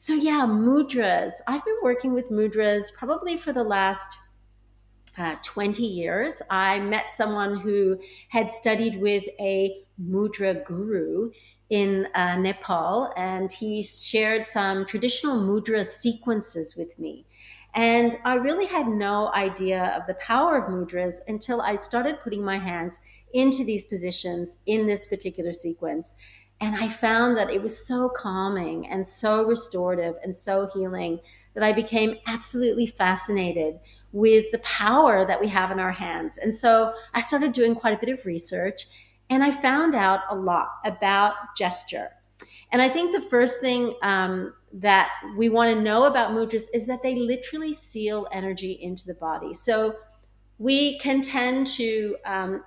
So yeah, mudras. I've been working with mudras probably for the last 20 years. I met someone who had studied with a mudra guru in Nepal, and he shared some traditional mudra sequences with me. And I really had no idea of the power of mudras until I started putting my hands into these positions in this particular sequence. And I found that it was so calming and so restorative and so healing that I became absolutely fascinated with the power that we have in our hands. And so I started doing quite a bit of research, and I found out a lot about gesture. And I think the first thing that we want to know about mudras is that they literally seal energy into the body. So we can tend to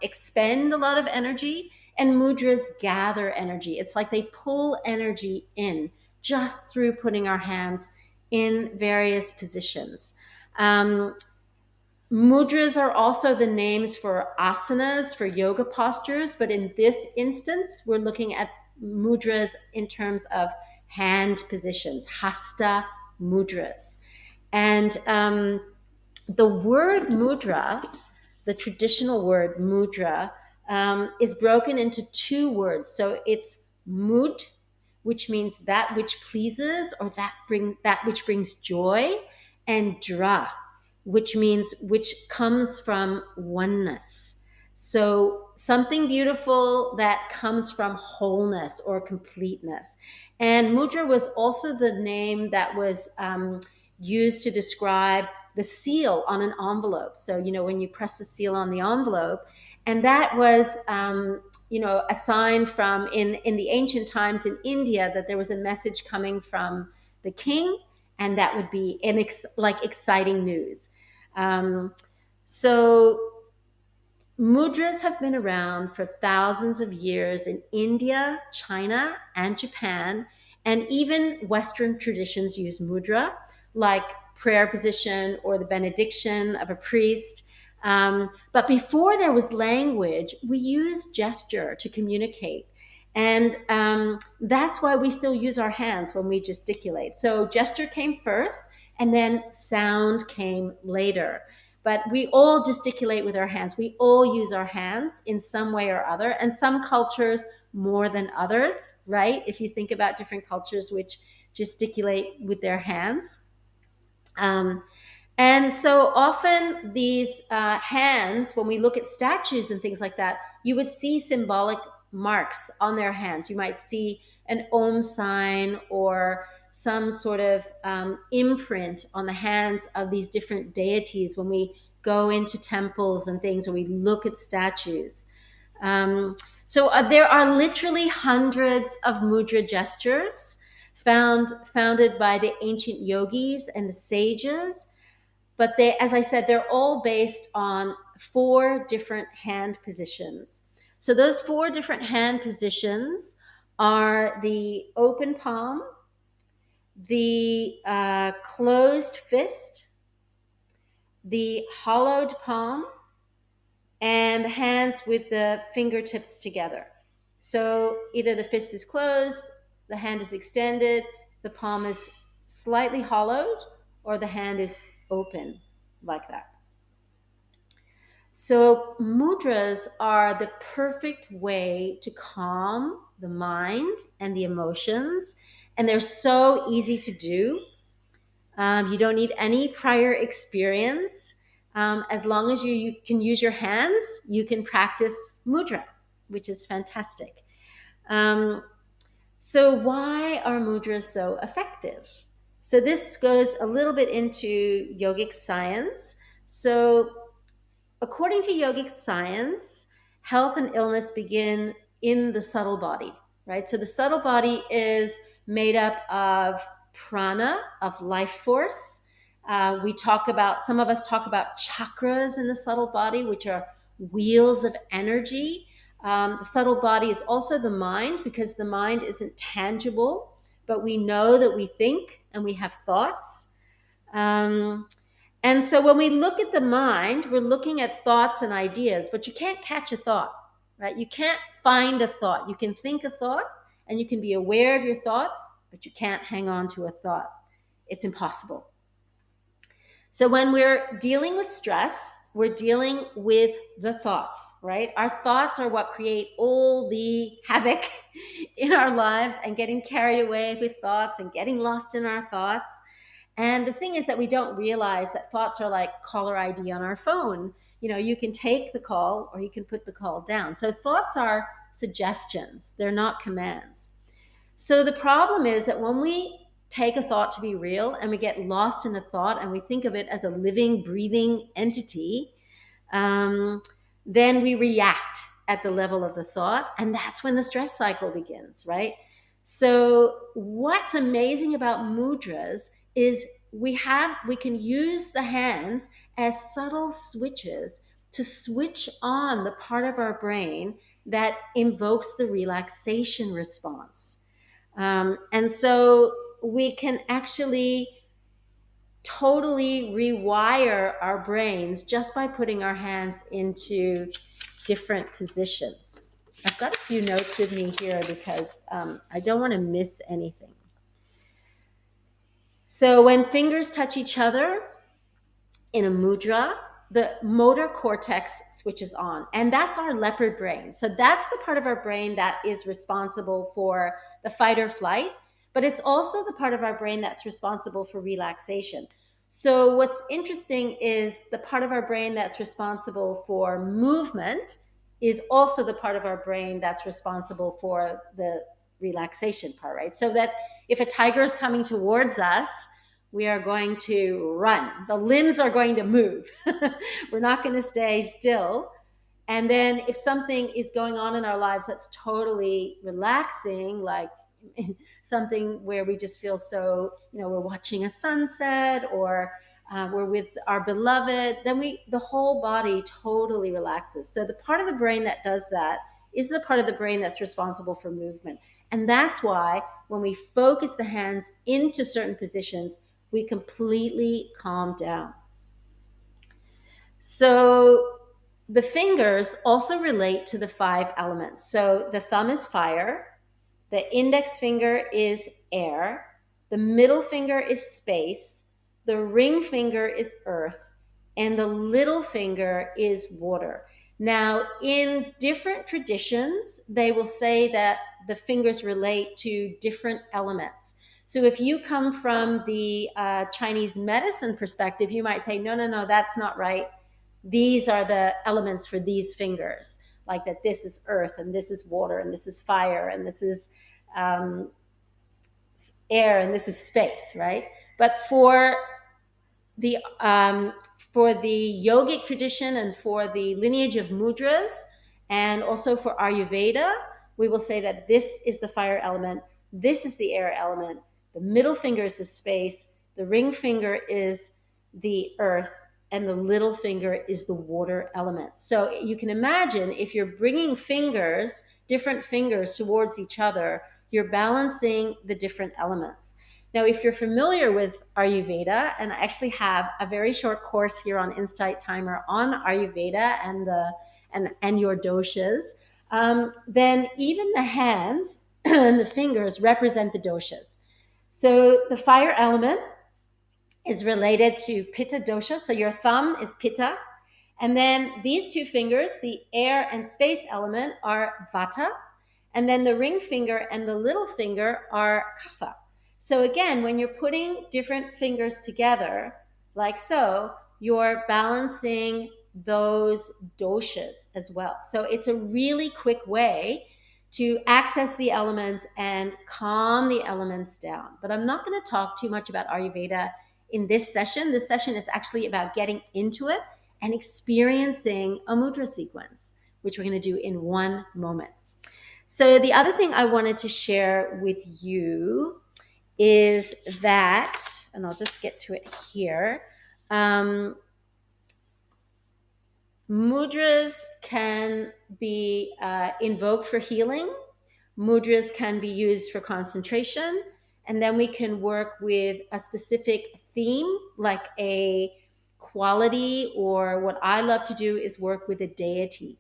expend a lot of energy, and mudras gather energy. It's like they pull energy in just through putting our hands in various positions. Um, Mudras are also the names for asanas, for yoga postures, but in this instance, we're looking at mudras in terms of hand positions, hasta mudras. And the word mudra, the traditional word mudra, is broken into two words. So it's mud, which means that which pleases or that which brings joy, and dra, which comes from oneness. So something beautiful that comes from wholeness or completeness. And mudra was also the name that was used to describe the seal on an envelope. So, when you press the seal on the envelope, and that was, a sign from in the ancient times in India that there was a message coming from the king, and that would be like exciting news. So mudras have been around for thousands of years in India, China, and Japan, and even Western traditions use mudra, like prayer position or the benediction of a priest. But before there was language, we used gesture to communicate. And that's why we still use our hands when we gesticulate. So gesture came first, and then sound came later. But we all gesticulate with our hands. We all use our hands in some way or other, and some cultures more than others, right? If you think about different cultures which gesticulate with their hands. Um, and so often these hands, when we look at statues and things like that, you would see symbolic marks on their hands. You might see an Om sign or some sort of imprint on the hands of these different deities when we go into temples and things, or we look at statues. So there are literally hundreds of mudra gestures founded by the ancient yogis and the sages, but they, as I said, they're all based on four different hand positions. So those four different hand positions are the open palm, the closed fist, the hollowed palm, and the hands with the fingertips together. So either the fist is closed, the hand is extended, the palm is slightly hollowed, or the hand is open like that. So mudras are the perfect way to calm the mind and the emotions, and they're so easy to do. You don't need any prior experience. As long as you can use your hands, you can practice mudra, which is fantastic. Um, so why are mudras so effective? So this goes a little bit into yogic science. So according to yogic science, health and illness begin in the subtle body, right? So the subtle body is made up of prana, of life force. Some of us talk about chakras in the subtle body, which are wheels of energy. The subtle body is also the mind, because the mind isn't tangible, but we know that we think and we have thoughts. And so when we look at the mind, we're looking at thoughts and ideas, but you can't catch a thought, right? You can't find a thought. You can think a thought and you can be aware of your thought, but you can't hang on to a thought. It's impossible. So when we're dealing with stress, we're dealing with the thoughts, right? Our thoughts are what create all the havoc in our lives, and getting carried away with thoughts and getting lost in our thoughts. And the thing is that we don't realize that thoughts are like caller ID on our phone. You can take the call or you can put the call down. So thoughts are suggestions, they're not commands. So the problem is that when we take a thought to be real and we get lost in a thought and we think of it as a living, breathing entity, um, then we react at the level of the thought, and that's when the stress cycle begins, right? So what's amazing about mudras is we can use the hands as subtle switches to switch on the part of our brain that invokes the relaxation response. And so we can actually totally rewire our brains just by putting our hands into different positions. I've got a few notes with me here because I don't want to miss anything. So when fingers touch each other in a mudra, the motor cortex switches on, and that's our leopard brain. So that's the part of our brain that is responsible for the fight or flight, but it's also the part of our brain that's responsible for relaxation. So what's interesting is the part of our brain that's responsible for movement is also the part of our brain that's responsible for the relaxation part, right? So that if a tiger is coming towards us, we are going to run. The limbs are going to move. We're not going to stay still. And then if something is going on in our lives that's totally relaxing, like something where we just feel so, we're watching a sunset, or we're with our beloved, then the whole body totally relaxes. So the part of the brain that does that is the part of the brain that's responsible for movement. And that's why when we focus the hands into certain positions, we completely calm down. So the fingers also relate to the 5 elements. So the thumb is fire, the index finger is air, the middle finger is space, the ring finger is earth, and the little finger is water. Now, in different traditions, they will say that the fingers relate to different elements. So if you come from the Chinese medicine perspective, you might say, no, no, no, that's not right. These are the elements for these fingers, like that this is earth, and this is water, and this is fire, and this is um, air, and this is space, right? But the for the yogic tradition and for the lineage of mudras, and also for Ayurveda, we will say that this is the fire element, this is the air element, the middle finger is the space, the ring finger is the earth, and the little finger is the water element. So you can imagine if you're bringing fingers, different fingers towards each other, you're balancing the different elements. Now, if you're familiar with Ayurveda, and I actually have a very short course here on Insight Timer on Ayurveda and your doshas, then even the hands and the fingers represent the doshas. So the fire element is related to Pitta dosha. So your thumb is Pitta. And then these 2 fingers, the air and space element, are Vata. And then the ring finger and the little finger are Kapha. So again, when you're putting different fingers together, like so, you're balancing those doshas as well. So it's a really quick way to access the elements and calm the elements down. But I'm not going to talk too much about Ayurveda in this session. This session is actually about getting into it and experiencing a mudra sequence, which we're going to do in one moment. So the other thing I wanted to share with you is that, and I'll just get to it here, mudras can be invoked for healing. Mudras can be used for concentration. And then we can work with a specific theme, like a quality, or what I love to do is work with a deity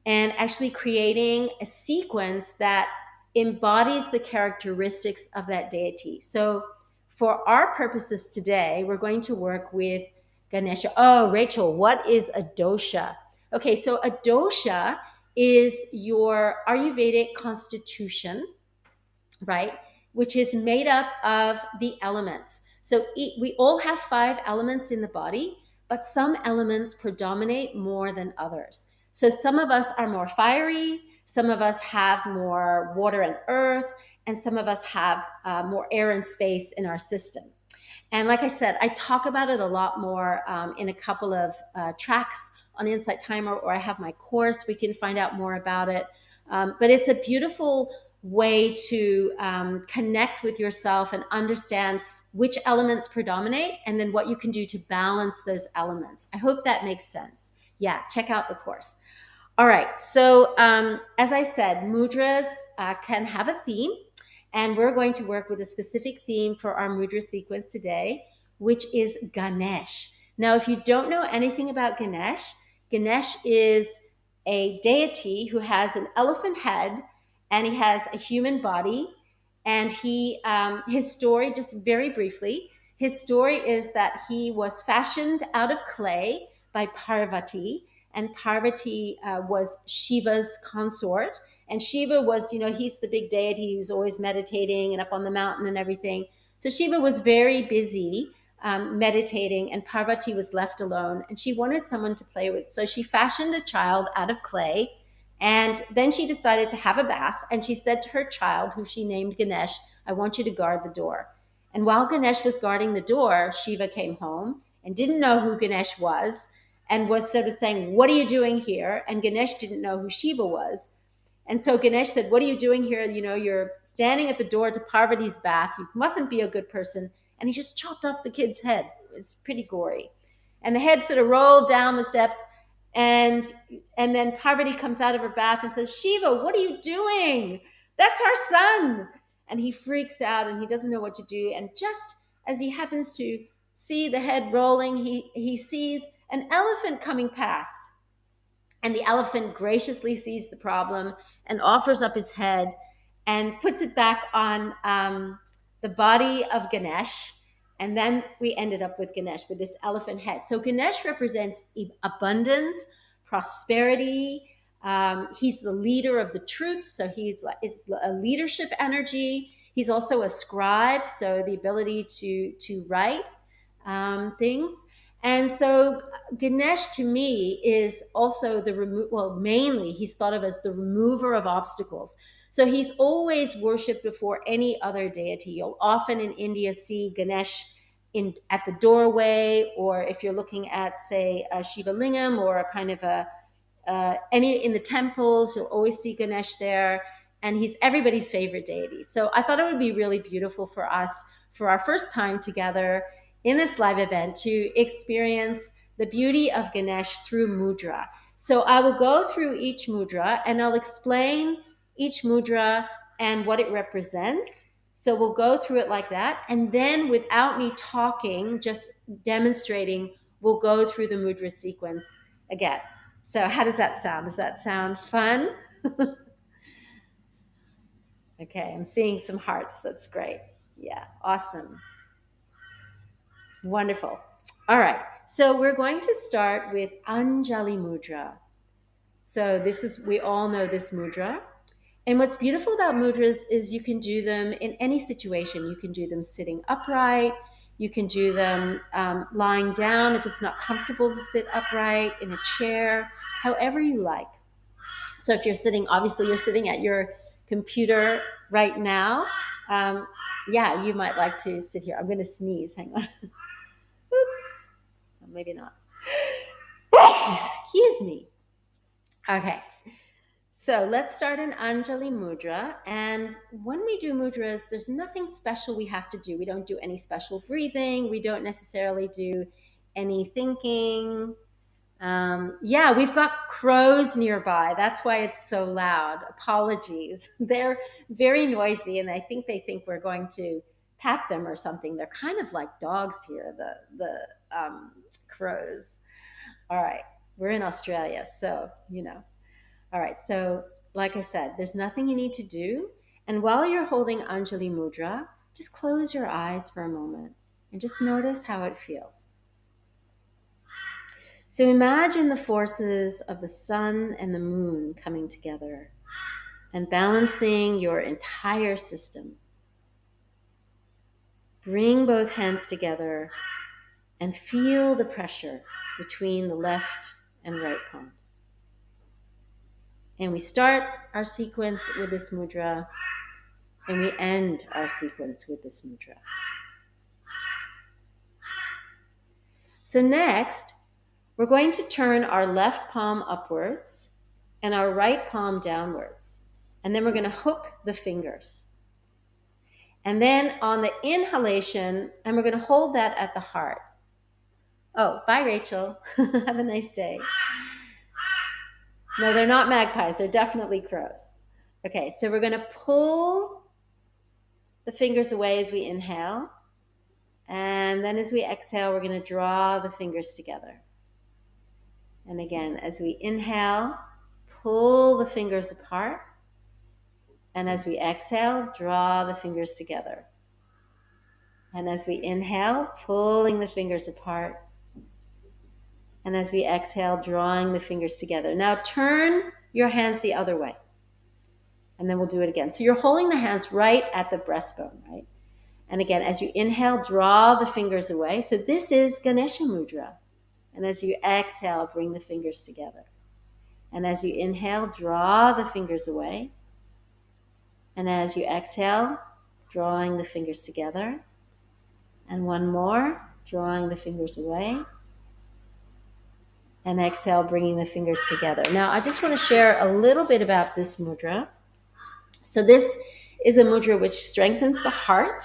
and actually creating a sequence that embodies the characteristics of that deity. So, for our purposes today, we're going to work with Ganesha. Oh, Rachel, what is a dosha? Okay, so a dosha is your Ayurvedic constitution, right? Which is made up of the elements. So we all have five elements in the body, but some elements predominate more than others. So some of us are more fiery, some of us have more water and earth, and some of us have more air and space in our system. And like I said, I talk about it a lot more in a couple of tracks on Insight Timer, or I have my course. We can find out more about it. But it's a beautiful way to connect with yourself and understand which elements predominate and then what you can do to balance those elements. I hope that makes sense. Yeah, check out the course. All right. So, as I said, mudras can have a theme, and we're going to work with a specific theme for our mudra sequence today, which is Ganesh. Now, if you don't know anything about Ganesh, Ganesh is a deity who has an elephant head and he has a human body. And his story, just very briefly, his story is that he was fashioned out of clay by Parvati, and Parvati was Shiva's consort. And Shiva was, he's the big deity who's always meditating and up on the mountain and everything. So Shiva was very busy meditating, and Parvati was left alone, and she wanted someone to play with. So she fashioned a child out of clay, and then she decided to have a bath. And she said to her child, who she named Ganesh, I want you to guard the door. And while Ganesh was guarding the door, Shiva came home and didn't know who Ganesh was and was sort of saying, what are you doing here? And Ganesh didn't know who Shiva was. And so Ganesh said, what are you doing here? You're standing at the door to Parvati's bath. You mustn't be a good person. And he just chopped off the kid's head. It's pretty gory. And the head sort of rolled down the steps. And then Parvati comes out of her bath and says, Shiva, what are you doing? That's our son. And he freaks out and he doesn't know what to do. And just as he happens to see the head rolling, he sees an elephant coming past. And the elephant graciously sees the problem and offers up his head and puts it back on the body of Ganesh. And then we ended up with Ganesh with this elephant head. So Ganesh represents abundance, prosperity. He's the leader of the troops. So it's a leadership energy. He's also a scribe, so the ability to write things. And so Ganesh to me is also mainly he's thought of as the remover of obstacles. So he's always worshipped before any other deity. You'll often in India see Ganesh at the doorway, or if you're looking at, say, a Shiva Lingam or a kind of any in the temples, you'll always see Ganesh there, and he's everybody's favorite deity. So I thought it would be really beautiful for us for our first time together in this live event to experience the beauty of Ganesh through mudra. So I will go through each mudra and I'll explain each mudra and what it represents. So we'll go through it like that. And then without me talking, just demonstrating, we'll go through the mudra sequence again. So how does that sound? Does that sound fun? Okay, I'm seeing some hearts. That's great. Yeah, awesome. Wonderful. All right. So we're going to start with Anjali Mudra. So we all know this mudra. And what's beautiful about mudras is you can do them in any situation. You can do them sitting upright. You can do them lying down if it's not comfortable to sit upright, in a chair, however you like. So if you're sitting, obviously you're sitting at your computer right now. Yeah, you might like to sit here. I'm going to sneeze. Hang on. Oops. Maybe not. Excuse me. Okay. So let's start in Anjali Mudra. And when we do mudras, there's nothing special we have to do. We don't do any special breathing. We don't necessarily do any thinking. Yeah, we've got crows nearby. That's why it's so loud. Apologies. They're very noisy, and I think they think we're going to pat them or something. They're kind of like dogs here, the crows. All right, we're in Australia, so. All right, so like I said, there's nothing you need to do. And while you're holding Anjali Mudra, just close your eyes for a moment and just notice how it feels. So imagine the forces of the sun and the moon coming together and balancing your entire system. Bring both hands together and feel the pressure between the left and right palms. And we start our sequence with this mudra, and we end our sequence with this mudra. So next, we're going to turn our left palm upwards and our right palm downwards. And then we're going to hook the fingers. And then on the inhalation, and we're going to hold that at the heart. Oh, bye, Rachel. Have a nice day. No, they're not magpies. They're definitely crows. Okay, so we're going to pull the fingers away as we inhale. And then as we exhale, we're going to draw the fingers together. And again, as we inhale, pull the fingers apart. And as we exhale, draw the fingers together. And as we inhale, pulling the fingers apart. And as we exhale, drawing the fingers together. Now turn your hands the other way. And then we'll do it again. So you're holding the hands right at the breastbone, right? And again, as you inhale, draw the fingers away. So this is Ganesha Mudra. And as you exhale, bring the fingers together. And as you inhale, draw the fingers away. And as you exhale, drawing the fingers together. And one more, drawing the fingers away. And exhale, bringing the fingers together. Now, I just want to share a little bit about this mudra. So this is a mudra which strengthens the heart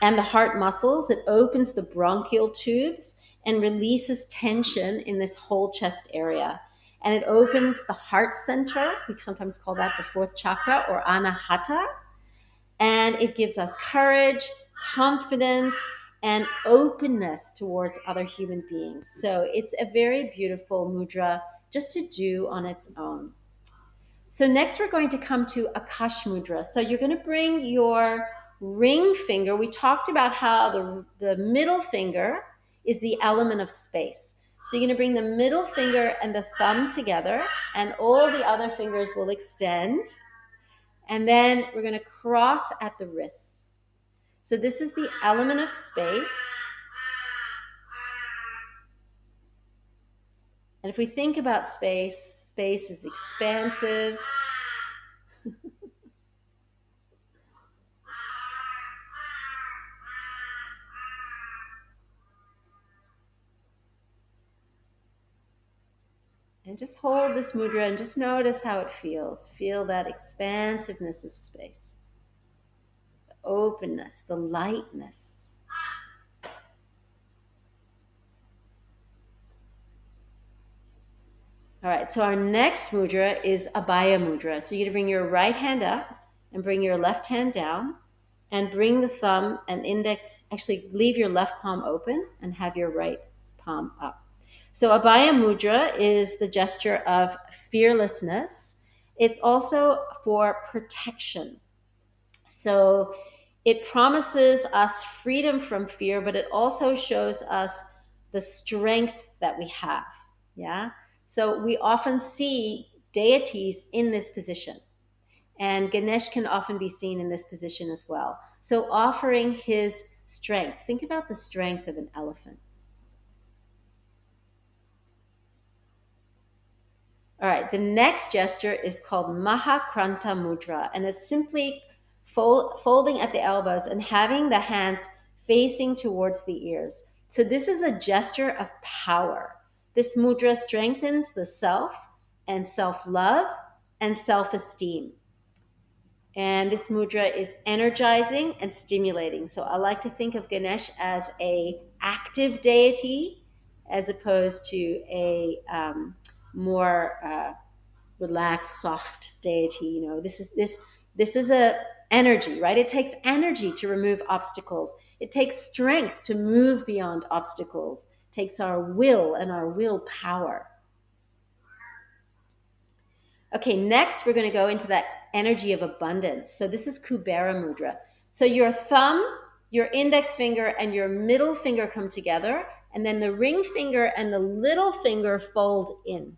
and the heart muscles. It opens the bronchial tubes and releases tension in this whole chest area. And it opens the heart center. We sometimes call that the fourth chakra or anahata. And it gives us courage, confidence, and openness towards other human beings. So it's a very beautiful mudra just to do on its own. So next we're going to come to Akash Mudra. So you're going to bring your ring finger. We talked about how the middle finger is the element of space. So you're going to bring the middle finger and the thumb together, and all the other fingers will extend. And then we're going to cross at the wrists. So this is the element of space. And if we think about space, space is expansive. And just hold this mudra and just notice how it feels. Feel that expansiveness of space, the openness, the lightness. All right, so our next mudra is Abhaya Mudra. So you're going to bring your right hand up and bring your left hand down and bring the thumb and index, actually leave your left palm open and have your right palm up. So Abhaya Mudra is the gesture of fearlessness. It's also for protection. So it promises us freedom from fear, but it also shows us the strength that we have. Yeah. So we often see deities in this position, and Ganesh can often be seen in this position as well. So offering his strength. Think about the strength of an elephant. All right, the next gesture is called Mahakranta Mudra, and it's simply folding at the elbows and having the hands facing towards the ears. So this is a gesture of power. This mudra strengthens the self and self-love and self-esteem. And this mudra is energizing and stimulating. So I like to think of Ganesh as a active deity as opposed to a more relaxed, soft deity. You know, this is a energy, right? It takes energy to remove obstacles. It takes strength to move beyond obstacles. It takes our will and our willpower. Okay, next we're going to go into that energy of abundance. So this is Kubera Mudra. So your thumb, your index finger, and your middle finger come together, and then the ring finger and the little finger fold in.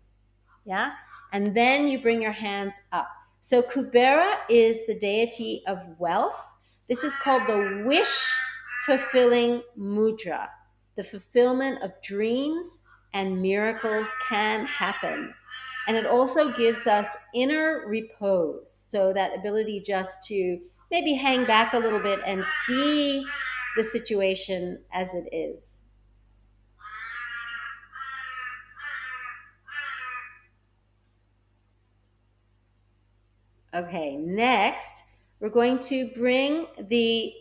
Yeah? And then you bring your hands up. So Kubera is the deity of wealth. This is called the wish fulfilling mudra. The fulfillment of dreams and miracles can happen. And it also gives us inner repose. So that ability just to maybe hang back a little bit and see the situation as it is. Okay, next, we're going to bring the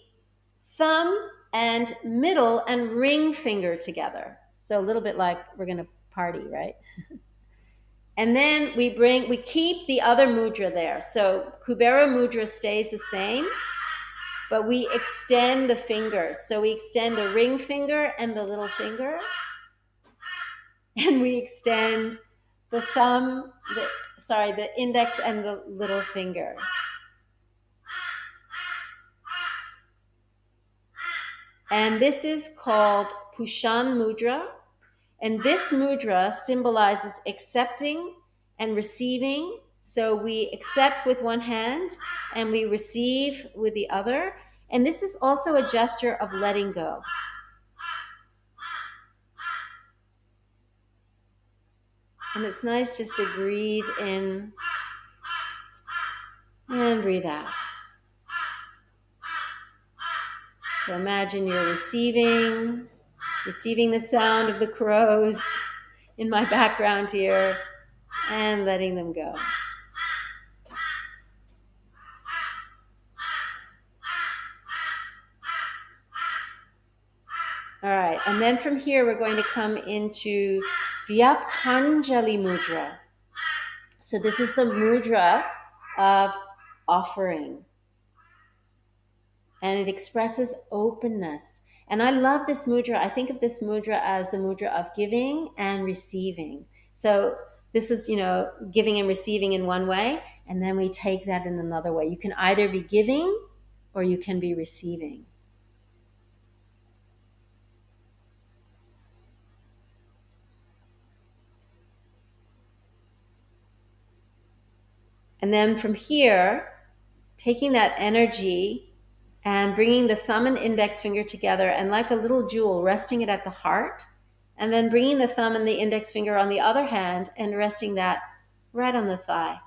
thumb and middle and ring finger together. So a little bit like we're going to party, right? And then we keep the other mudra there. So Kubera mudra stays the same, but we extend the fingers. So we extend the ring finger and the little finger, and we extend the thumb, the index and the little finger. And this is called Pushan Mudra. And this mudra symbolizes accepting and receiving. So we accept with one hand and we receive with the other. And this is also a gesture of letting go. And it's nice just to breathe in and breathe out. So imagine you're receiving the sound of the crows in my background here, and letting them go. All right, and then from here we're going to come into Vyapkanjali Mudra. So this is the mudra of offering. And it expresses openness. And I love this mudra. I think of this mudra as the mudra of giving and receiving. So this is, giving and receiving in one way, and then we take that in another way. You can either be giving or you can be receiving. And then from here, taking that energy and bringing the thumb and index finger together, and like a little jewel, resting it at the heart, and then bringing the thumb and the index finger on the other hand and resting that right on the thigh.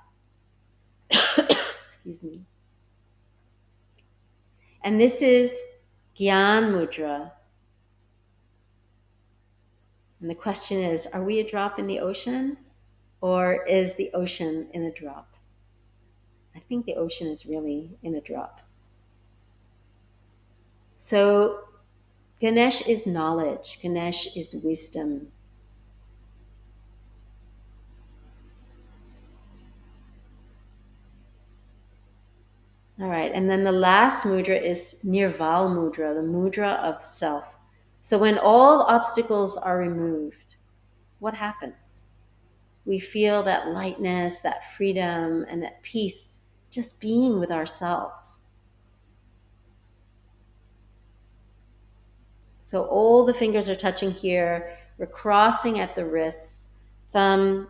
Excuse me. And this is Gyan Mudra. And the question is, are we a drop in the ocean, or is the ocean in a drop? I think the ocean is really in a drop. So Ganesh is knowledge. Ganesh is wisdom. All right, and then the last mudra is Nirval Mudra, the mudra of self. So when all obstacles are removed, what happens? We feel that lightness, that freedom, and that peace just being with ourselves. So all the fingers are touching here. We're crossing at the wrists, thumb,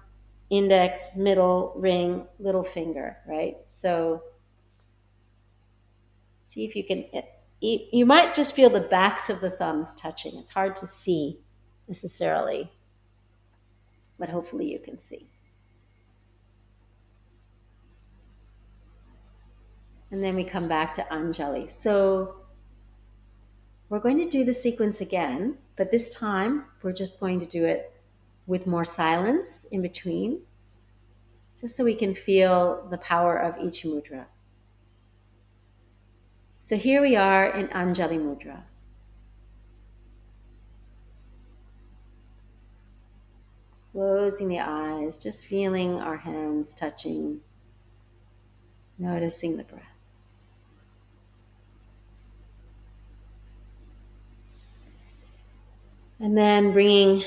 index, middle, ring, little finger, right? So see if you can, you might just feel the backs of the thumbs touching. It's hard to see necessarily, but hopefully you can see. And then we come back to Anjali. So we're going to do the sequence again, but this time we're just going to do it with more silence in between, just so we can feel the power of each mudra. So here we are in Anjali Mudra. Closing the eyes, just feeling our hands touching, noticing the breath. And then bringing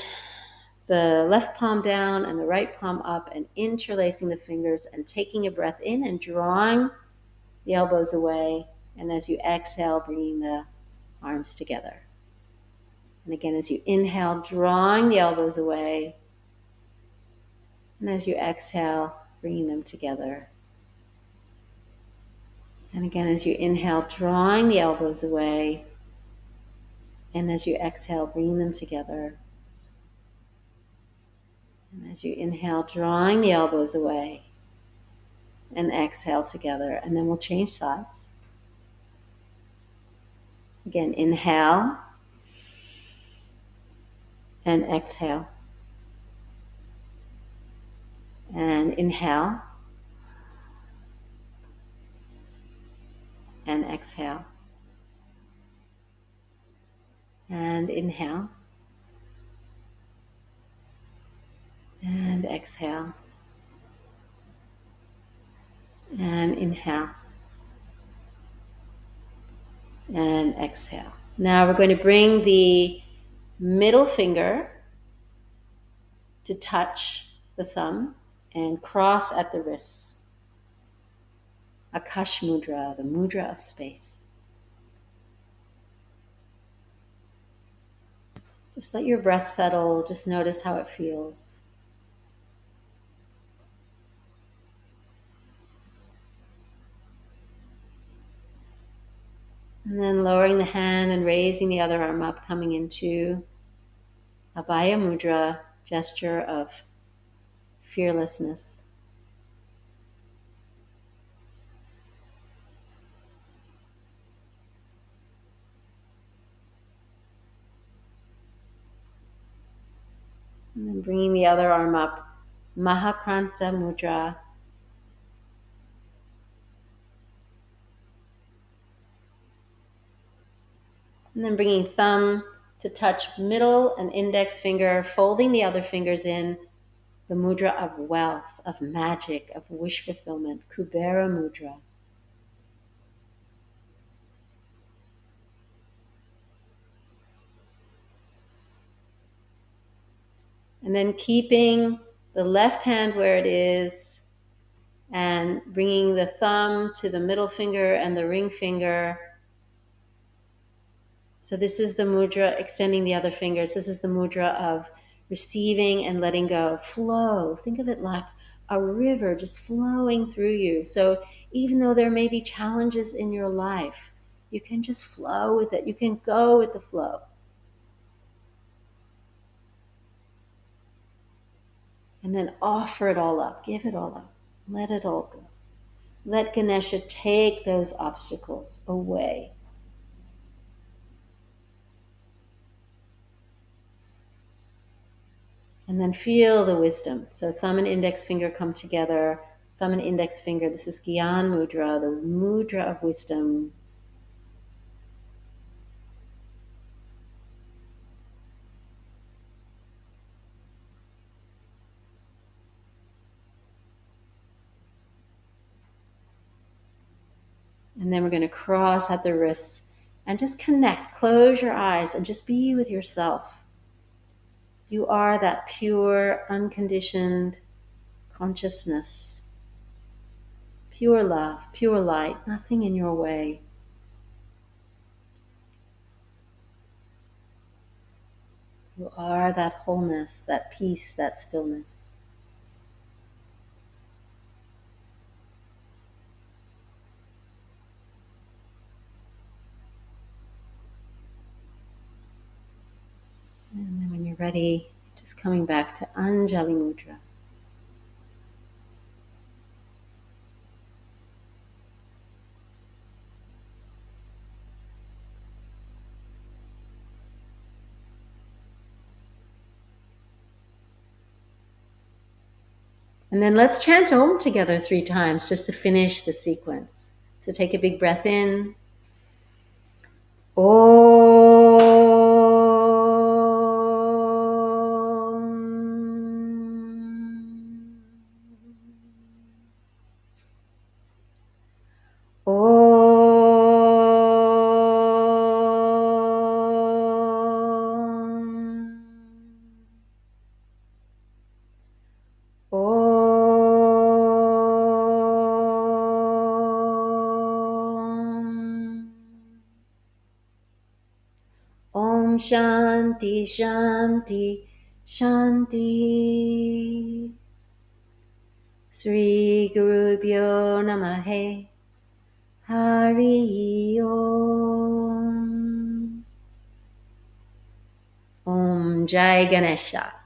the left palm down and the right palm up, and interlacing the fingers and taking a breath in and drawing the elbows away. And as you exhale, bringing the arms together. And again, as you inhale, drawing the elbows away. And as you exhale, bringing them together. And again, as you inhale, drawing the elbows away. And as you exhale, bringing them together. And as you inhale, drawing the elbows away. And exhale together. And then we'll change sides. Again, inhale. And exhale. And inhale. And exhale. And inhale. And exhale. And inhale. And exhale. Now we're going to bring the middle finger to touch the thumb and cross at the wrists. Akash Mudra, the mudra of space. Just let your breath settle. Just notice how it feels. And then lowering the hand and raising the other arm up, coming into Abhaya Mudra, gesture of fearlessness. And then bringing the other arm up, Mahakranta Mudra. And then bringing thumb to touch middle and index finger, folding the other fingers in, the mudra of wealth, of magic, of wish fulfillment, Kubera Mudra. And then keeping the left hand where it is and bringing the thumb to the middle finger and the ring finger. So this is the mudra, extending the other fingers. This is the mudra of receiving and letting go. Flow. Think of it like a river just flowing through you. So even though there may be challenges in your life, you can just flow with it. You can go with the flow. And then offer it all up. Give it all up. Let it all go. Let Ganesha take those obstacles away. And then feel the wisdom. So thumb and index finger come together. Thumb and index finger. This is Gyan Mudra, the mudra of wisdom. And then we're going to cross at the wrists and just connect. Close your eyes and just be with yourself. You are that pure, unconditioned consciousness. Pure love, pure light, nothing in your way. You are that wholeness, that peace, that stillness. And then when you're ready, just coming back to Anjali Mudra. And then let's chant Om together 3 times just to finish the sequence. So take a big breath in. Shanti, Shanti, Shanti. Sri Gurubhyo Namahe. Hari Om. Om Jai Ganesha.